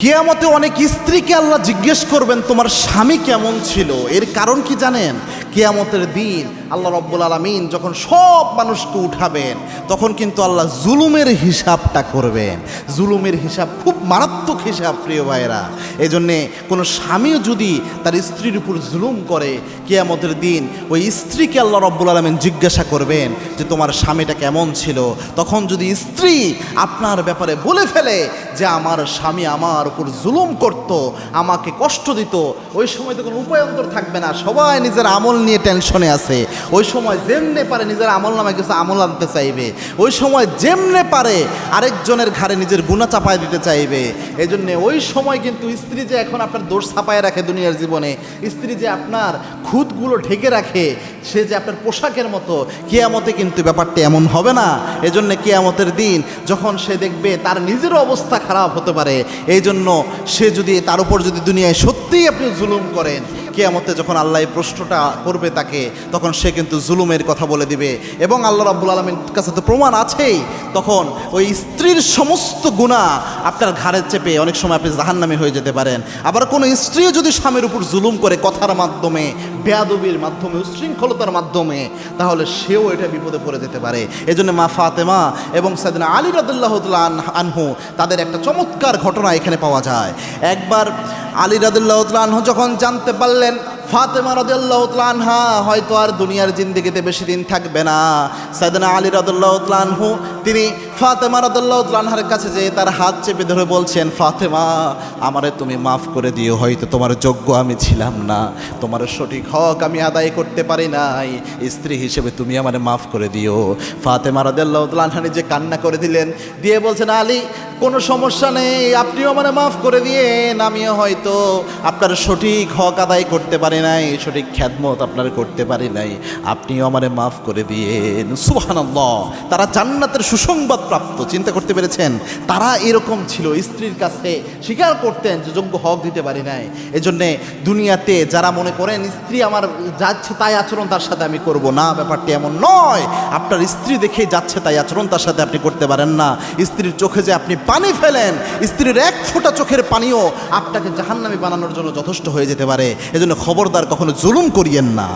কিয়ামতে অনেক স্ত্রীকে আল্লাহ জিজ্ঞেস করবেন তোমার স্বামী কেমন ছিল। এর কারণ কি জানেন? কিয়ামতের দিন আল্লাহ রব্বুল আলামিন যখন সব মানুষকে উঠাবেন তখন কিন্তু আল্লাহ জুলুমের হিসাবটা করবেন। জুলুমের হিসাব খুব মারাত্মক হিসাব প্রিয় ভাইয়েরা। এই জন্যে কোনো স্বামীও যদি তার স্ত্রীর উপর জুলুম করে কিয়ামতের দিন ওই স্ত্রীকে আল্লাহ রব্বুল আলামিন জিজ্ঞাসা করবেন যে তোমার স্বামীটা কেমন ছিল। তখন যদি স্ত্রী আপনার ব্যাপারে বলে ফেলে যে আমার স্বামী আমার উপর জুলুম করত, আমাকে কষ্ট দিত, ওই সময় তো কোনো উপায়ন্তর থাকবে না, সবাই নিজের আমল নিয়ে টেনশনে আছে। ওই সময় যেমনে পারে নিজের আমল নামে কিছু আমল আনতে চাইবে, ওই সময় যেমনে পারে আরেকজনের ঘাড়ে নিজের গুণা চাপায় দিতে চাইবে। এই জন্যে ওই সময় কিন্তু স্ত্রী যে এখন আপনার দোষ চাপায় রাখে দুনিয়ার জীবনে, স্ত্রী যে আপনার খুঁতগুলো ঢেকে রাখে, সে যে আপনার পোশাকের মতো, কিয়ামতে কিন্তু ব্যাপারটা এমন হবে না। এজন্য কিয়ামতের দিন যখন সে দেখবে তার নিজেরও অবস্থা খারাপ হতে পারে, এই জন্য সে যদি তার উপর যদি দুনিয়ায় সত্যিই আপনি জুলুম করেন, কিয়ামতে যখন আল্লাহ এই প্রশ্নটা করবে তাকে, তখন সে কিন্তু জুলুমের কথা বলে দিবে। এবং আল্লাহ রাব্বুল আলামিনের কাছে তো প্রমাণ আছেই, তখন ওই স্ত্রীর সমস্ত গুনাহ আপনার ঘাড়ে চেপে অনেক সময় আপনি জাহান্নামী হয়ে যেতে পারেন। আবার কোনো স্ত্রীও যদি স্বামীর উপর জুলুম করে কথার মাধ্যমে, বেয়াদবির মাধ্যমে, উচ্ছৃঙ্খলতার মাধ্যমে, তাহলে সেও এটা বিপদে পড়ে যেতে পারে। এই জন্য মা ফাতেমা এবং সাইয়েদনা আলী রাদিয়াল্লাহু তাআলা আনহু তাদের একটা চমৎকার ঘটনা এখানে পাওয়া যায়। একবার আলী রাদিয়াল্লাহু তাআলা আনহু যখন জানতে পারলেন ফাতেমা রাদিয়াল্লাহু তাআলা আনহা হয়তো আর দুনিয়ার জিন্দেগিতে বেশি দিন থাকবে না, সাইয়েদনা আলী রাদিয়াল্লাহু তাআলা আনহু তিনি ফাতেমা রাদিয়াল্লাহু তাআলা আনহার কাছে যেয়ে তার হাত চেপে ধরে বলছেন, ফাতেমা আমারে তুমি মাফ করে দিও, হয়তো তোমার যোগ্য আমি ছিলাম না, তোমার সঠিক হক আমি আদায় করতে পারি নাই, স্ত্রী হিসেবে তুমি আমারে মাফ করে দিও। ফাতেমা রাদিয়াল্লাহু তাআলা আনহা নিজে কান্না করে দিলেন, দিয়ে বলছেন, আলী কোনো সমস্যা নেই, আপনিও আমারে মাফ করে দিয়েন, আমিও হয়তো আপনার সঠিক হক আদায় করতে পারি নাই, সঠিক খেদমত আপনার করতে পারি নাই, আপনিও আমারে মাফ করে দিয়েন। সুবহানাল্লাহ, তারা জান্নাতের সুসংবাদ প্রাপ্ত। চিন্তা করতে পেরেছেন? তারা এরকম ছিল, স্ত্রীর কাছে স্বীকার করতেন যে যোগ্য হক দিতে পারি নাই। এজন্যে দুনিয়াতে যারা মনে করেন স্ত্রী আমার যাচ্ছে তাই আচরণ তার সাথে আমি করব না, ব্যাপারটি এমন নয়। আপনার স্ত্রী দেখে যাচ্ছে তাই আচরণ তার সাথে আপনি করতে পারেন না। স্ত্রীর চোখে যে আপনি পানি ফেলেন, স্ত্রীর এক ফোঁটা চোখের পানিও আপনাকে জাহান্নামী বানানোর জন্য যথেষ্ট হয়ে যেতে পারে। এজন্য খবরদার কখনো জুলুম করিয়েন না।